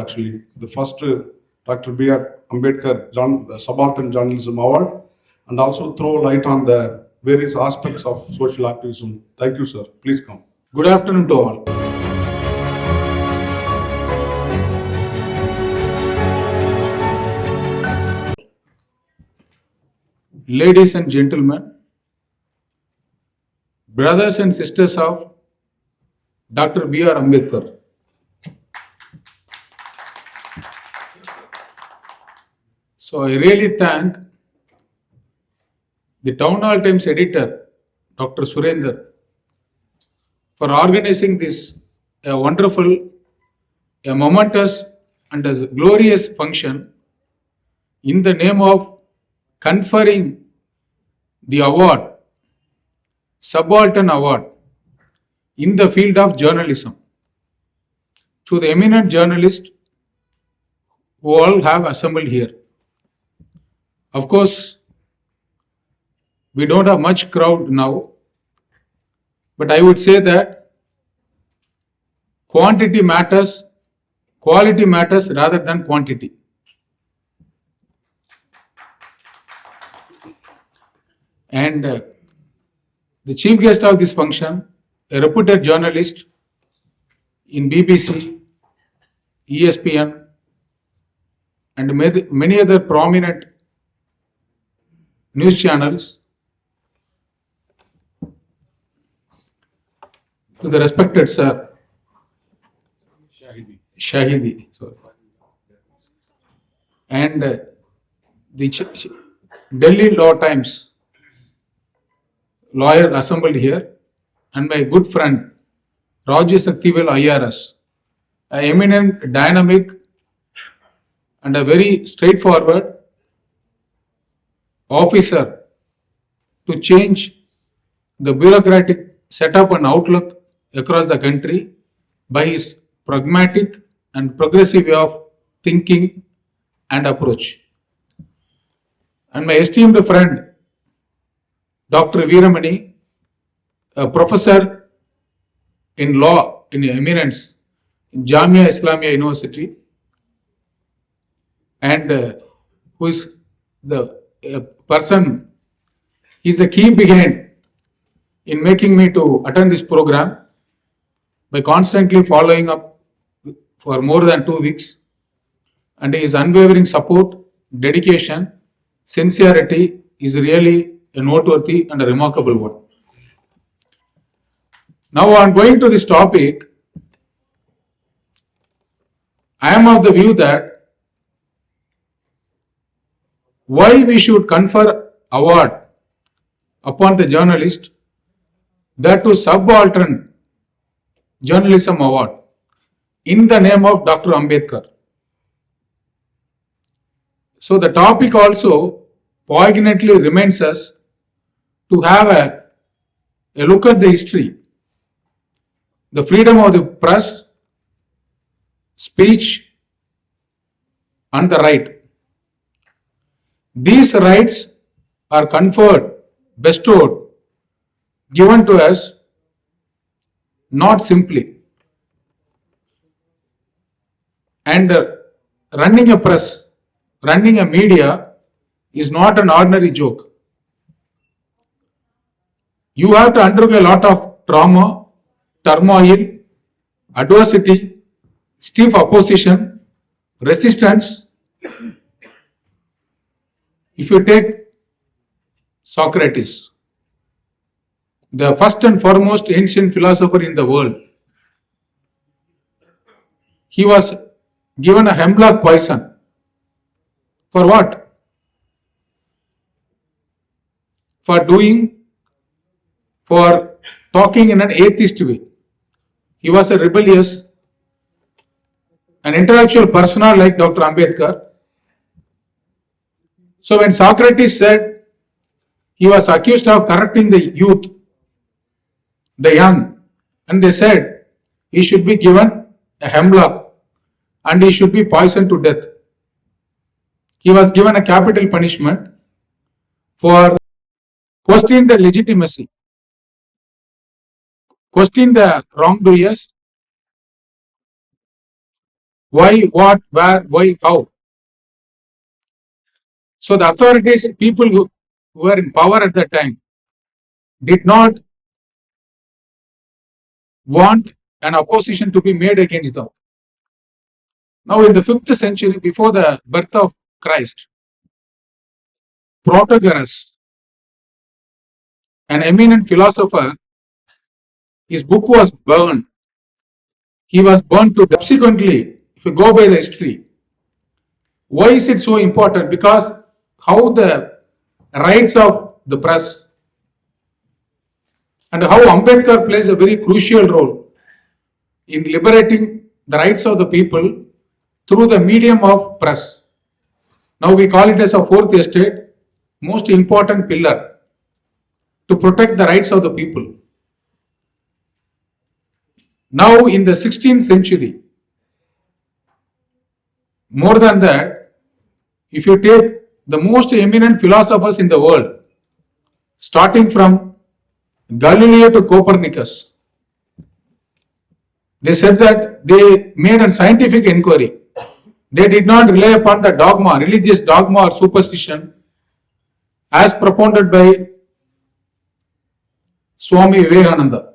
Actually, the first Dr. B.R. Ambedkar Subaltern Journalism Award, and also throw light on the various aspects of social activism. Thank you, sir. Please come. Good afternoon to all. Ladies and gentlemen, brothers and sisters of Dr. B.R. Ambedkar, so I really thank the Town Hall Times editor, Dr. Surender, for organizing this a wonderful, a momentous and a glorious function in the name of conferring the award, Subaltern Award, in the field of journalism to the eminent journalists who all have assembled here. Of course, we don't have much crowd now, but I would say that quantity matters, quality matters rather than quantity. And the chief guest of this function, a reputed journalist in BBC, ESPN, and many other prominent news channels, to the respected sir, Shahidi, sorry, and the Delhi Law Times lawyer assembled here, and my good friend Rajeshaktivel IRS, an eminent, dynamic, and a very straightforward officer to change the bureaucratic setup and outlook across the country by his pragmatic and progressive way of thinking and approach. And my esteemed friend Dr. Veeramani, a professor in law in eminence in Jamia Islamia University, and who is the person, he is the key behind in making me to attend this program by constantly following up for more than 2 weeks, and his unwavering support, dedication, sincerity is really a noteworthy and a remarkable one. Now on going to this topic, I am of the view that why we should confer award upon the journalist, that to Subaltern Journalism Award in the name of Dr. Ambedkar. So the topic also poignantly reminds us to have a look at the history, the freedom of the press, speech, and the right. These rights are conferred, bestowed, given to us not simply. And running a press, running a media is not an ordinary joke. You have to undergo a lot of trauma, turmoil, adversity, stiff opposition, resistance. If you take Socrates, the first and foremost ancient philosopher in the world, he was given a hemlock poison. For what? For talking in an atheist way. He was a rebellious, an intellectual persona like Dr. Ambedkar. So when Socrates said he was accused of corrupting the youth, the young, and they said he should be given a hemlock and he should be poisoned to death. He was given a capital punishment for questioning the legitimacy, questioning the wrongdoers, Why, what, where, why, how. So the authorities, people who were in power at that time, did not want an opposition to be made against them. Now in the 5th century, before the birth of Christ, Protagoras, an eminent philosopher, his book was burned. He was burned to death. Subsequently, if you go by the history, why is it so important? Because how the rights of the press and how Ambedkar plays a very crucial role in liberating the rights of the people through the medium of press. Now we call it as a fourth estate, most important pillar to protect the rights of the people. Now in the 16th century, more than that, if you take the most eminent philosophers in the world, starting from Galileo to Copernicus, they said that they made a scientific inquiry. They did not rely upon the dogma, religious dogma or superstition as propounded by Swami Vivekananda.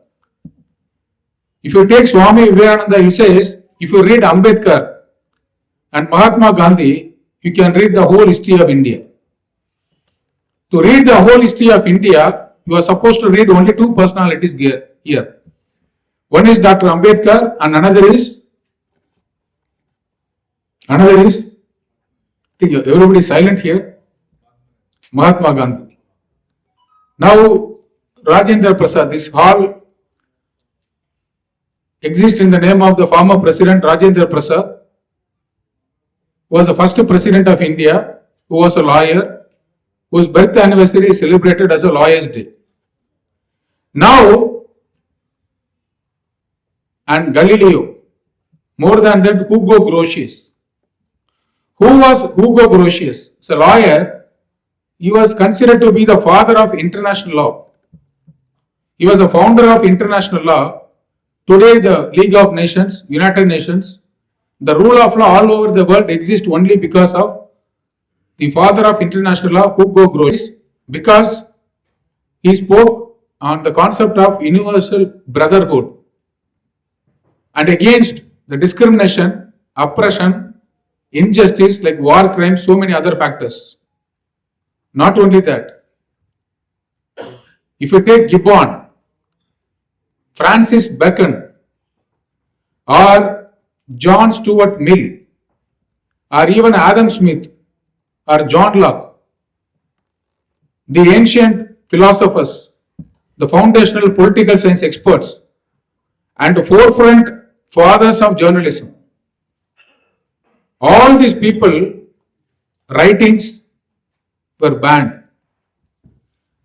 If you take Swami Vivekananda, he says, if you read Ambedkar and Mahatma Gandhi, you can read the whole history of India. To read the whole history of India, you are supposed to read only two personalities here. One is Dr. Ambedkar and another is, I think everybody is silent here, Mahatma Gandhi. Now, Rajendra Prasad, this hall exists in the name of the former president Rajendra Prasad, who was the first president of India, who was a lawyer, whose birth anniversary is celebrated as a Lawyer's Day. Now, and Galileo, more than that, Hugo Grotius. Who was Hugo Grotius? As a lawyer, he was considered to be the father of international law. He was a founder of international law. Today, the League of Nations, United Nations, the rule of law all over the world exists only because of the father of international law, Hugo Grotius, because he spoke on the concept of universal brotherhood and against the discrimination, oppression, injustice like war crimes, so many other factors. Not only that, if you take Gibbon, Francis Bacon, or John Stuart Mill, or even Adam Smith, or John Locke, the ancient philosophers, the foundational political science experts, and the forefront fathers of journalism, all these people, writings were banned.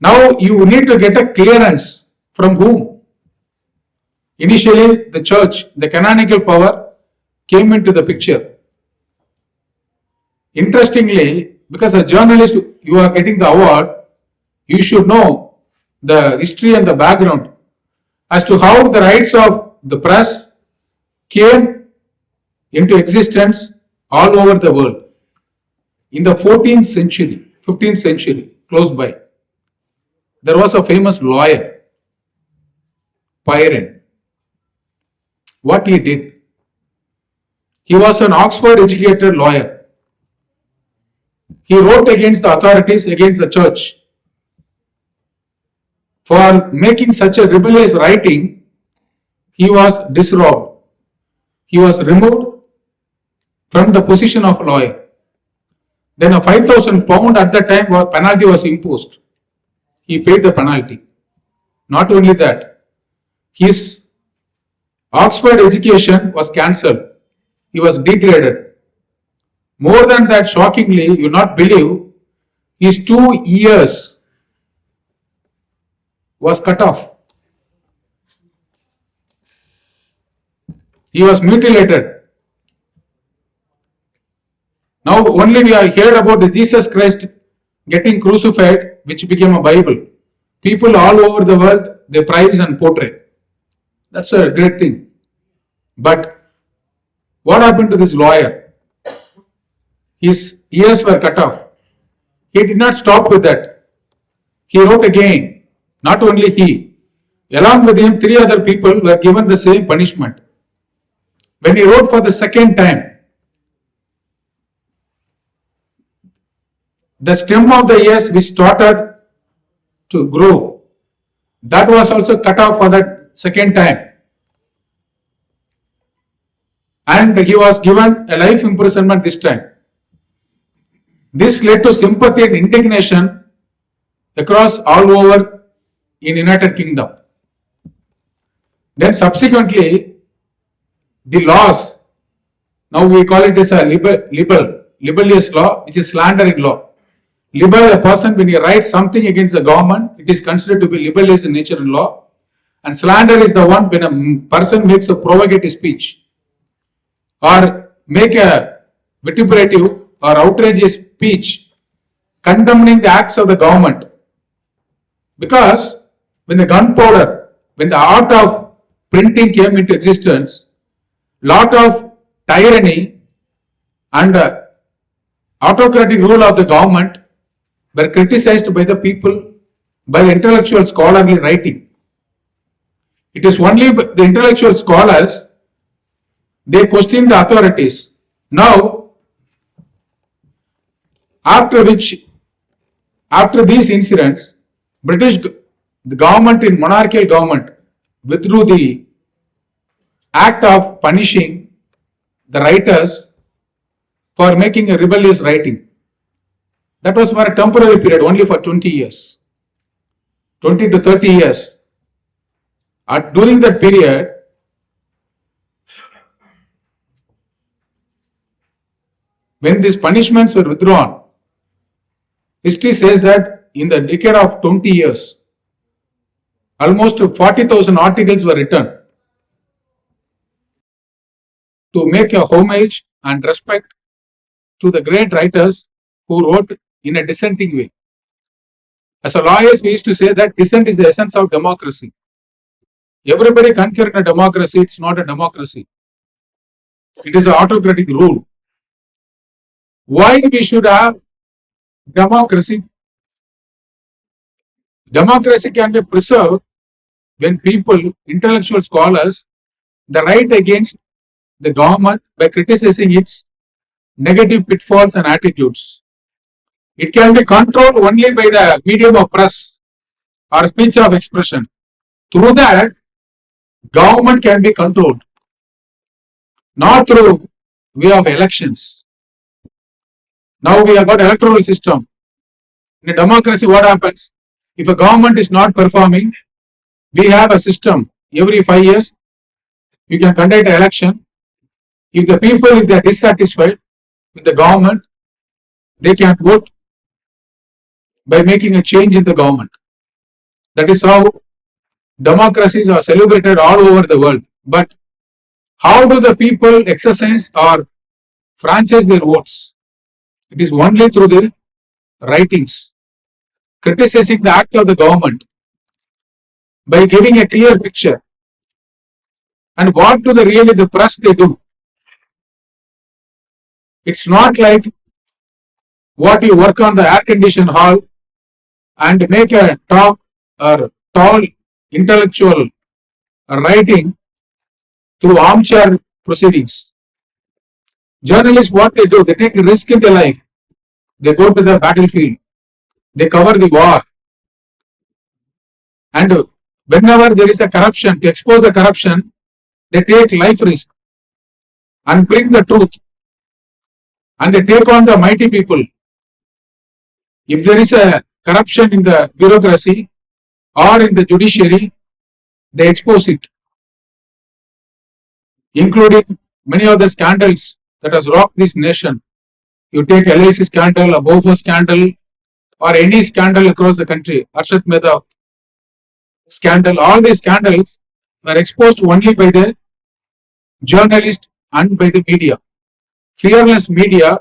Now you need to get a clearance from whom? Initially, the church, the canonical power came into the picture. Interestingly, because a journalist, you are getting the award, you should know the history and the background as to how the rights of the press came into existence all over the world. In the 14th century, 15th century, close by, there was a famous lawyer, Byron. What he did? He was an Oxford educated lawyer. He wrote against the authorities, against the church. For making such a rebellious writing, he was disrobed. He was removed from the position of lawyer. Then a 5,000 pound at that time penalty was imposed. He paid the penalty. Not only that, his Oxford education was cancelled. He was degraded. More than that, shockingly, you will not believe, his 2 ears was cut off. He was mutilated. Now only we have heard about the Jesus Christ getting crucified, which became a Bible. People all over the world, they prize and portray. That's a great thing. But What happened to this lawyer? His ears were cut off. He did not stop with that. He wrote again. Not only he, along with him, 3 other people were given the same punishment. When he wrote for the second time, the stem of the ears which started to grow, that was also cut off for that second time. And he was given a life imprisonment this time. This led to sympathy and indignation across all over in United Kingdom. Then subsequently, the laws, now we call it as a libellous law, which is slandering law. Libel, a person, when he writes something against the government, it is considered to be libellous in nature and law. And slander is the one when a person makes a provocative speech or make a vituperative or outrageous speech condemning the acts of the government. Because when the gunpowder, when the art of printing came into existence, lot of tyranny and autocratic rule of the government were criticized by the people, by the intellectual scholarly writing. It is only the intellectual scholars, they question the authorities. Now, after these incidents, the government in monarchical government withdrew the act of punishing the writers for making a rebellious writing. That was for a temporary period, only for 20 years, 20 to 30 years. During that period, when these punishments were withdrawn, history says that in the decade of 20 years, almost 40,000 articles were written to make a homage and respect to the great writers who wrote in a dissenting way. As a lawyers, we used to say that dissent is the essence of democracy. Everybody concur in a democracy, it's not a democracy. It is an autocratic rule. Why we should have democracy? Democracy can be preserved when people, intellectual scholars, the right against the government by criticizing its negative pitfalls and attitudes. It can be controlled only by the medium of press or speech of expression. Through that, government can be controlled, not through way of elections. Now we have got electoral system. In a democracy, what happens? If a government is not performing, we have a system. Every 5 years, you can conduct an election. If the people, if they are dissatisfied with the government, they can vote by making a change in the government. That is how democracies are celebrated all over the world. But how do the people exercise or franchise their votes? It is only through the writings, criticizing the act of the government by giving a clear picture. And what do the press they do? It's not like what you work on the air conditioned hall and make a talk or tall intellectual writing through armchair proceedings. Journalists, what they do, they take a risk in their life. They go to the battlefield. They cover the war. And whenever there is a corruption, to expose the corruption, they take life risk and bring the truth. And they take on the mighty people. If there is a corruption in the bureaucracy or in the judiciary, they expose it, including many of the scandals that has rocked this nation. You take LIC scandal, a Bofors scandal, or any scandal across the country, Arshad Mehta scandal, all these scandals were exposed only by the journalists and by the media. Fearless media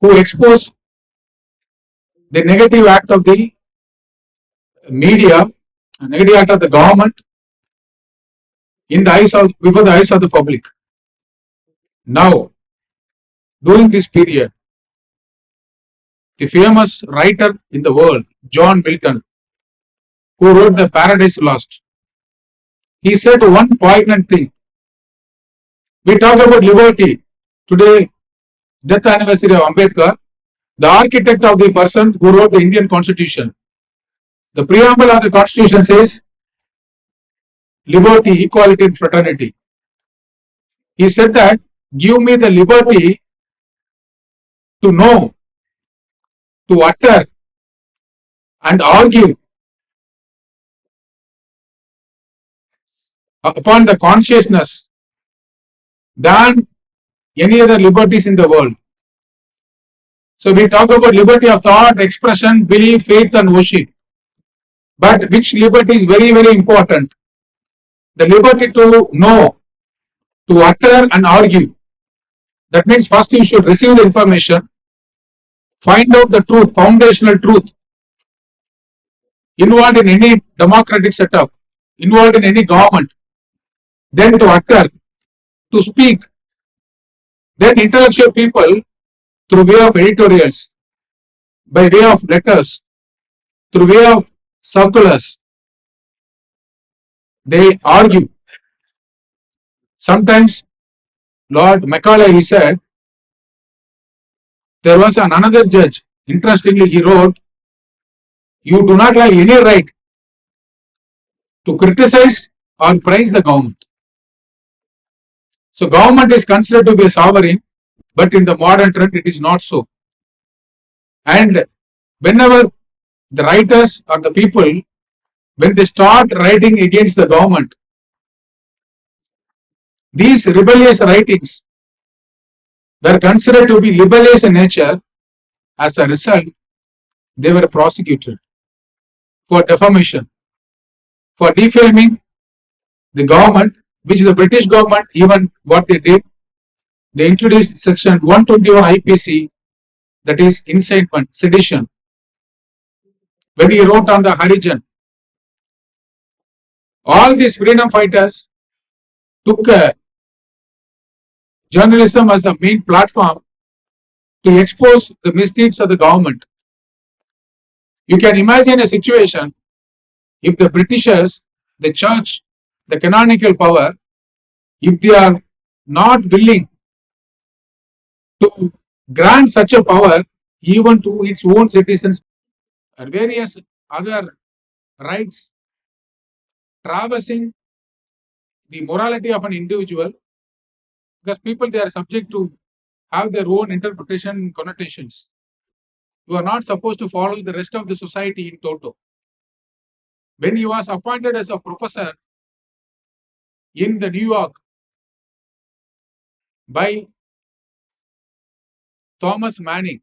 who expose the negative act of the media, a negative act of the government in the eyes of, before the eyes of the public. Now, during this period, the famous writer in the world, John Milton, who wrote The Paradise Lost, he said one poignant thing. We talk about liberty. Today, death anniversary of Ambedkar, the architect of the person who wrote the Indian Constitution. The preamble of the Constitution says liberty, equality, and fraternity. He said that give me the liberty to know, to utter, and argue upon the consciousness than any other liberties in the world. So we talk about liberty of thought, expression, belief, faith, and worship. But which liberty is very, very important? The liberty to know, to utter and argue. That means first you should receive the information, find out the truth, foundational truth, involved in any democratic setup, involved in any government, then to utter, to speak. Then intellectual people, through way of editorials, by way of letters, through way of circulars, they argue. Sometimes Lord Macaulay, he said, there was another judge, interestingly he wrote, you do not have any right to criticize or praise the government. So government is considered to be a sovereign, but in the modern trend it is not so. And whenever the writers or the people, when they start writing against the government, these rebellious writings were considered to be libellous in nature. As a result, they were prosecuted for defamation, for defaming the government, which the British government, even what they did, they introduced section 121 IPC, that is incitement, sedition. When he wrote on the Harijan, all these freedom fighters took journalism as the main platform to expose the misdeeds of the government. You can imagine a situation if the Britishers, the church, the canonical power, if they are not willing to grant such a power even to its own citizens or various other rights, traversing the morality of an individual, because people, they are subject to have their own interpretation and connotations. You are not supposed to follow the rest of the society in toto. When he was appointed as a professor in the New York by Thomas Manning,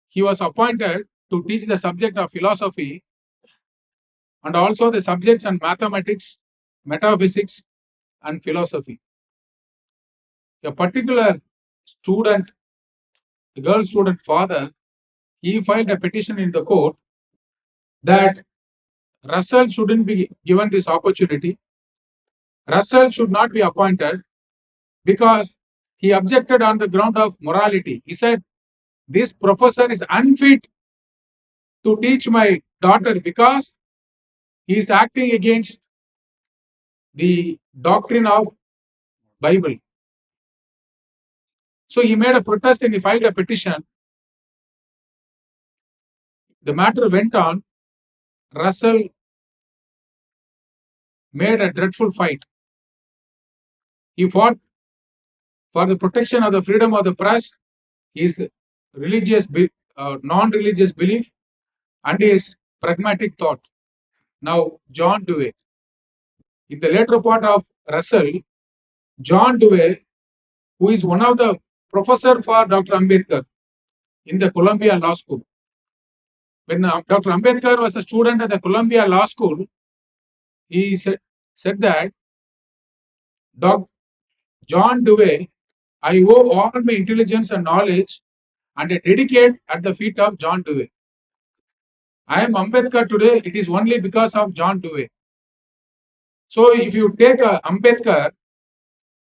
he was appointed to teach the subject of philosophy and also the subjects on mathematics, metaphysics, and philosophy. A particular student, the girl student father, he filed a petition in the court that Russell shouldn't be given this opportunity. Russell should not be appointed because he objected on the ground of morality. He said, this professor is unfit to teach my daughter because he is acting against the doctrine of Bible. So he made a protest and he filed a petition. The matter went on. Russell made a dreadful fight. He fought for the protection of the freedom of the press, his religious, non-religious belief, and his pragmatic thought. Now, John Dewey. In the later part of Russell, John Dewey, who is one of the professor for Dr. Ambedkar in the Columbia Law School. When Dr. Ambedkar was a student at the Columbia Law School, he said that, John Dewey, I owe all my intelligence and knowledge and I dedicate at the feet of John Dewey. I am Ambedkar today, it is only because of John Dewey. So if you take Ambedkar,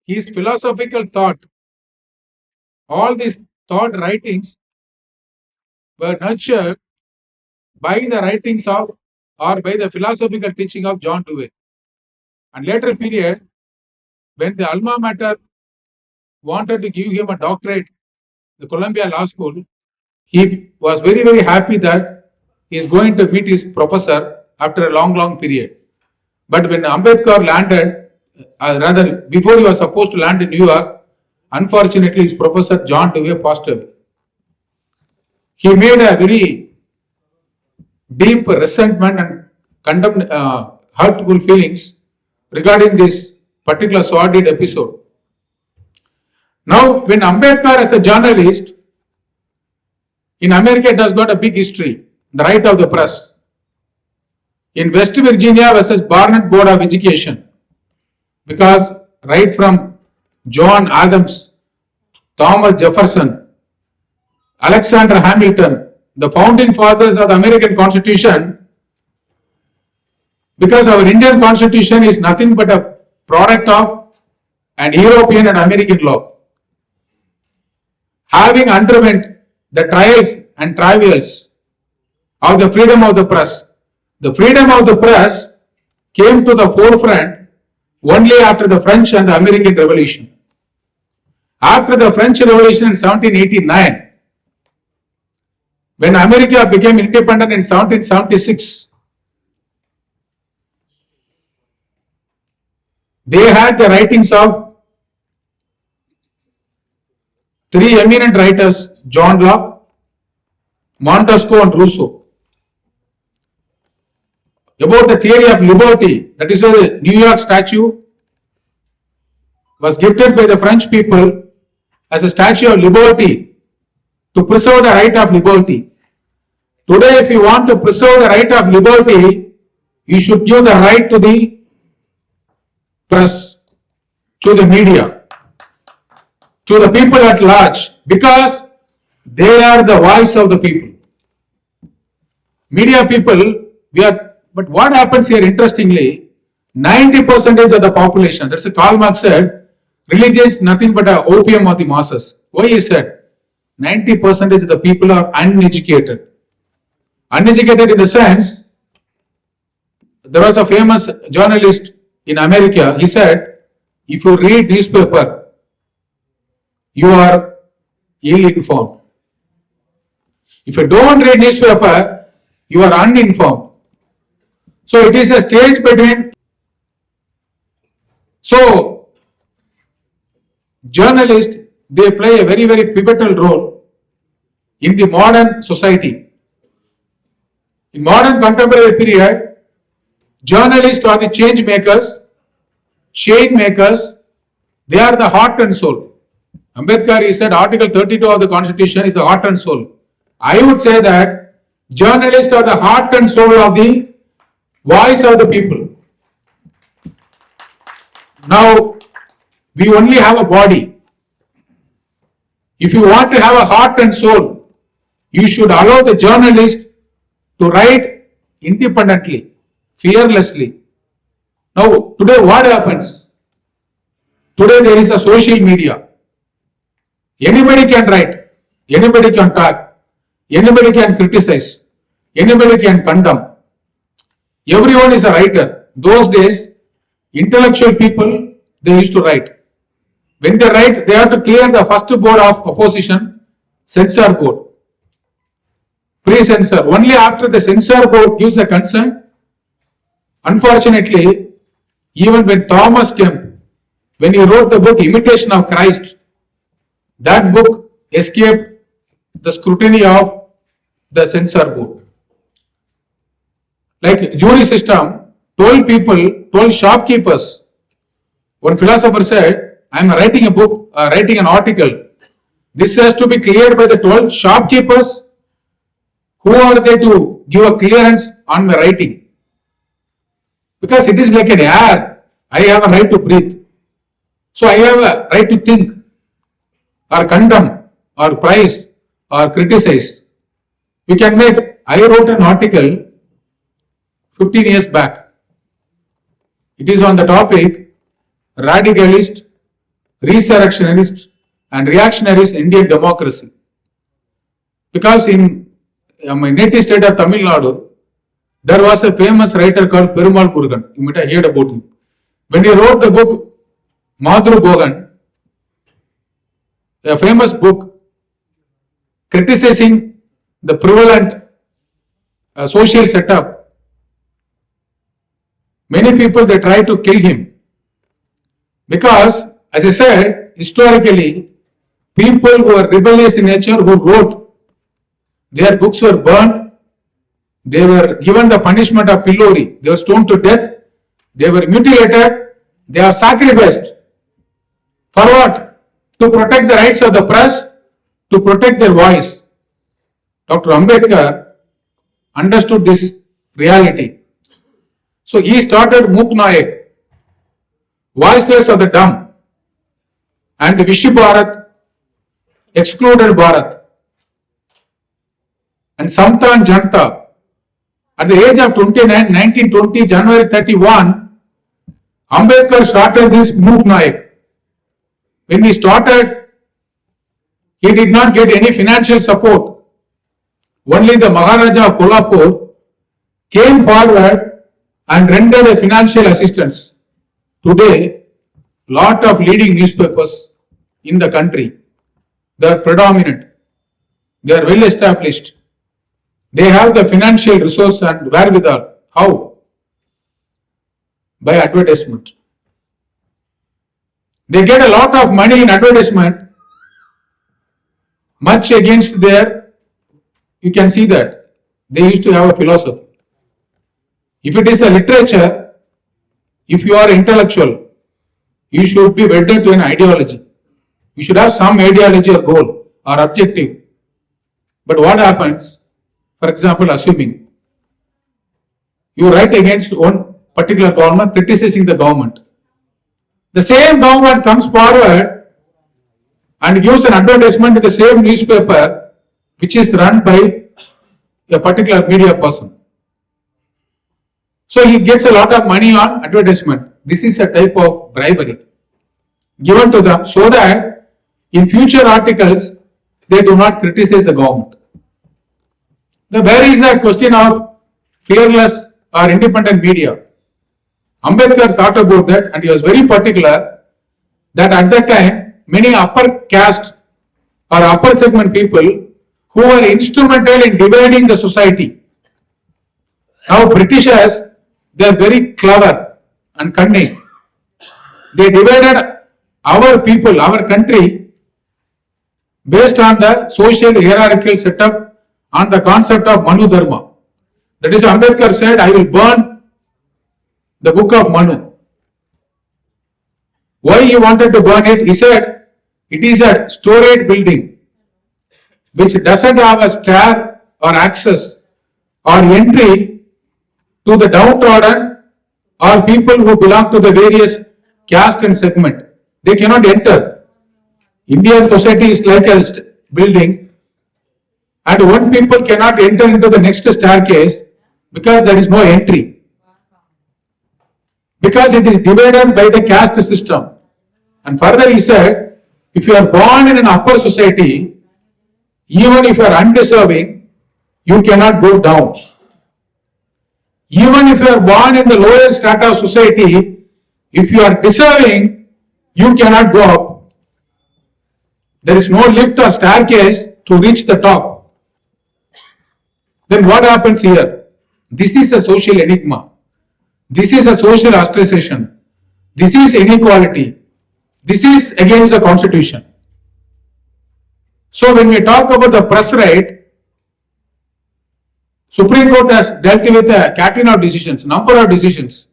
his philosophical thought, all these thought writings were nurtured by the writings of or by the philosophical teaching of John Dewey. And later period, when the alma mater wanted to give him a doctorate, the Columbia Law School, he was very, very happy that he is going to meet his professor after a long, long period. But when Ambedkar landed, rather before he was supposed to land in New York, unfortunately his professor John Dewey passed away. He made a very deep resentment and condemned, hurtful feelings regarding this particular sordid episode. Now, when Ambedkar as a journalist, in America it has got a big history, the right of the press. In West Virginia versus Barnett Board of Education, because right from John Adams, Thomas Jefferson, Alexander Hamilton, the founding fathers of the American Constitution, because our Indian Constitution is nothing but a product of an European and American law. Having underwent the trials and travails of the freedom of the press, the freedom of the press came to the forefront only after the French and the American Revolution. After the French Revolution in 1789, when America became independent in 1776, they had the writings of three eminent writers, John Locke, Montesquieu and Rousseau, about the theory of liberty. That is why the New York statue was gifted by the French people as a statue of liberty to preserve the right of liberty. Today, if you want to preserve the right of liberty, you should give the right to the press, to the media, to the people at large, because they are the voice of the people. Media people, but what happens here, interestingly, 90% of the population, that's what Karl Marx said, religion is nothing but an opium of the masses. Why he said? 90% of the people are uneducated. Uneducated in the sense, there was a famous journalist in America, he said, if you read newspaper, you are ill-informed. If you don't read newspaper, you are uninformed. So it is a stage between. So journalists, they play a very, very pivotal role in the modern society. In modern contemporary period, journalists are the change makers, they are the heart and soul. Ambedkar, he said Article 32 of the Constitution is the heart and soul. I would say that journalists are the heart and soul of the voice of the people. Now, we only have a body. If you want to have a heart and soul, you should allow the journalist to write independently, fearlessly. Now, today what happens? Today there is a social media. Anybody can write, anybody can talk, anybody can criticize, anybody can condemn. Everyone is a writer. Those days, intellectual people, they used to write. When they write, they have to clear the first board of opposition, censor board, pre-censor. Only after the censor board gives a consent, unfortunately, even when Thomas Kemp, when he wrote the book Imitation of Christ, that book escaped the scrutiny of the censor board. Like jury system, 12 shopkeepers. One philosopher said, I am writing a book, writing an article. This has to be cleared by the 12 shopkeepers. Who are they to give a clearance on my writing? Because it is like an air. I have a right to breathe. So I have a right to think, or condemn, or praise, or criticize. We can make, I wrote an article 15 years back. It is on the topic radicalist resurrectionists and reactionaries in Indian democracy. Because in my native state of Tamil Nadu, there was a famous writer called Perumal Murugan. You might have heard about him. When he wrote the book Madhuru Bogan, a famous book criticizing the prevalent social setup, many people they try to kill him. Because, as I said, historically, people who are rebellious in nature, who wrote, their books were burned, they were given the punishment of pillory, they were stoned to death, they were mutilated, they are sacrificed. For what? To protect the rights of the press, to protect their voice. Dr. Ambedkar understood this reality. So he started Mook Nayak, Voiceless of the Dumb, and Vishu Bharat, Excluded Bharat, and Samtan Janta. At the age of 29, 1920, January 31, Ambedkar started this Mook Nayak. When he started, he did not get any financial support. Only the Maharaja of Kolhapur came forward and rendered a financial assistance. Today, lot of leading newspapers in the country, they are predominant, they are well established, they have the financial resource and wherewithal. How? By advertisement. They get a lot of money in advertisement, much against their, you can see that, they used to have a philosophy. If it is a literature, if you are intellectual, you should be wedded to an ideology. You should have some ideology or goal or objective. But what happens, for example, assuming you write against one particular government, criticizing the government. The same government comes forward and gives an advertisement in the same newspaper which is run by a particular media person. So he gets a lot of money on advertisement. This is a type of bribery given to them so that in future articles they do not criticize the government. Now where is the question of fearless or independent media? Ambedkar thought about that and he was very particular that at that time many upper caste or upper segment people who were instrumental in dividing the society. Now Britishers, they are very clever and cunning. They divided our people, our country based on the social hierarchical setup on the concept of Manu Dharma. That is, Ambedkar said, I will burn the book of Manu. Why he wanted to burn it? He said, it is a storage building which doesn't have a stair or access or entry to the downtrodden or people who belong to the various caste and segment. They cannot enter. Indian society is like a building and one people cannot enter into the next staircase because there is no entry. Because it is divided by the caste system. And further he said, if you are born in an upper society, even if you are undeserving, you cannot go down. Even if you are born in the lower strata of society, if you are deserving, you cannot go up. There is no lift or staircase to reach the top. Then what happens here? This is a social enigma. This is a social ostracization. This is inequality. This is against the constitution. So when we talk about the press right, Supreme Court has dealt with a catene of decisions, number of decisions.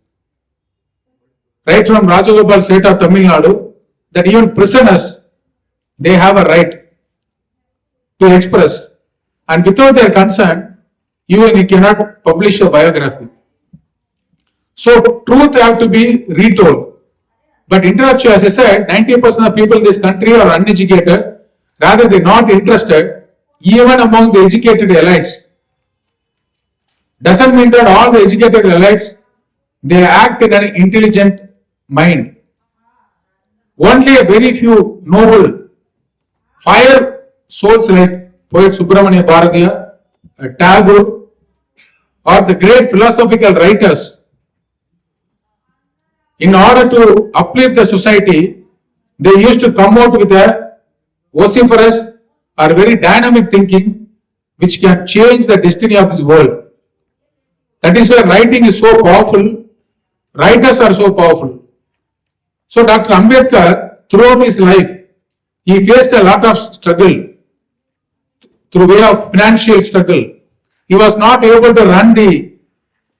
Right from Rajagopal state of Tamil Nadu, that even prisoners, they have a right to express. And without their consent, even you cannot publish a biography. So truth have to be retold. But intellectual, as I said, 90% of people in this country are uneducated, rather they are not interested, even among the educated elites. Doesn't mean that all the educated elites, they act in an intelligent mind. only a very few noble fire souls like poet Subramania Bharatiya, Tagore, or the great philosophical writers, in order to uplift the society, they used to come out with a vociferous or very dynamic thinking which can change the destiny of this world. That is why writing is so powerful. Writers are so powerful. So Dr. Ambedkar, throughout his life, he faced a lot of struggle through way of financial struggle. He was not able to run the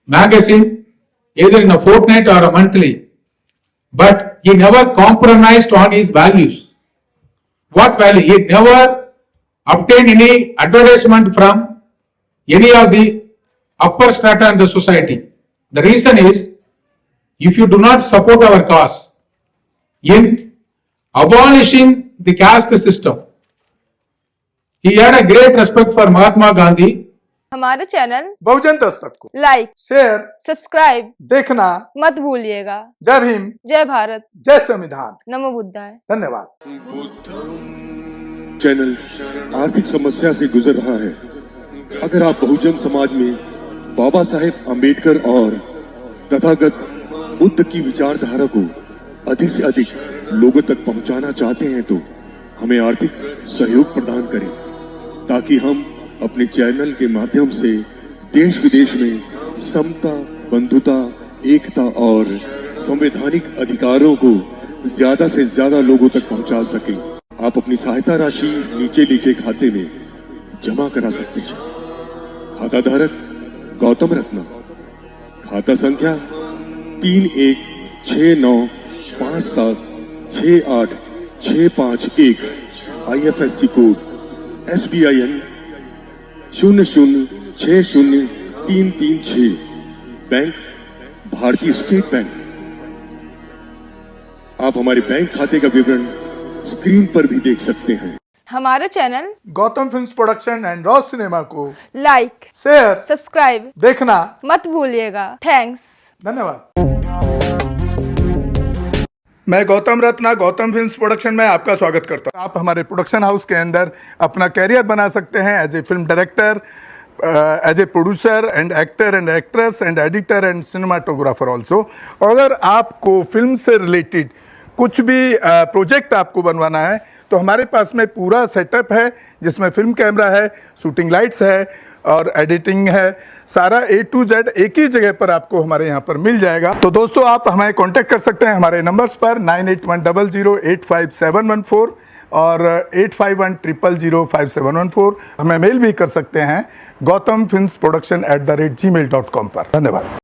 magazine either in a fortnight or a monthly, but he never compromised on his values. What value? He never obtained any advertisement from any of the upper strata in the society. The reason is, if you do not support our cause in abolishing the caste system, he had a great respect for Mahatma Gandhi. हमारे channel बहुजन दस्तक को like, share, subscribe देखना मत भूलिएगा। जय भीम, जय भारत, जय संविधान। नमो बुद्धाय। धन्यवाद। चैनल आर्थिक समस्या से गुजर रहा है। अगर आप बहुजन समाज में बाबा साहेब अम्बेडकर और तथागत बुद्ध की विचारधारा को अधिक से अधिक लोगों तक पहुंचाना चाहते हैं तो हमें आर्थिक सहयोग प्रदान करें, ताकि हम अपने चैनल के माध्यम से देश विदेश में समता, बंधुता, एकता और संवैधानिक अधिकारों को ज्यादा से ज्यादा लोगों तक पहुंचा सकें। आप अपनी सहायता राशि नीचे लिखे खाते में जमा करा सकते हैं। खाता धारक गौतम रत्ना, खाता संख्या 3169576865 IFSC कोड SBIN 0060336, बैंक भारतीय स्टेट बैंक। आप हमारे बैंक खाते का विवरण स्क्रीन पर भी देख सकते हैं। हमारे channel Gautam films production and raw cinema को लाइक, शेयर, सब्सक्राइब देखना मत भूलिएगा। थैंक्स। धन्यवाद। मैं गौतम रत्ना गौतम फिल्म्स प्रोडक्शन में आपका स्वागत करता हूं। आप हमारे प्रोडक्शन हाउस के अंदर अपना कैरियर बना सकते हैं as a film director, as a producer and actor and actress and editor and cinematographer also. और अगर आपको फिल्म से रिलेटेड कुछ भी प्रोजेक्ट आपको बनवाना है तो हमारे पास में पूरा सेटअप है, जिसमें फिल्म कैमरा है, शूटिंग लाइट्स है और एडिटिंग है। सारा A to Z एक ही जगह पर आपको हमारे यहाँ पर मिल जाएगा। तो दोस्तों, आप हमें कांटेक्ट कर सकते हैं हमारे नंबर्स पर 9810085714 और 8510005714। हमें मेल भी कर सकते हैं gautamfilmsproduction@gmail.com पर। धन्यवाद।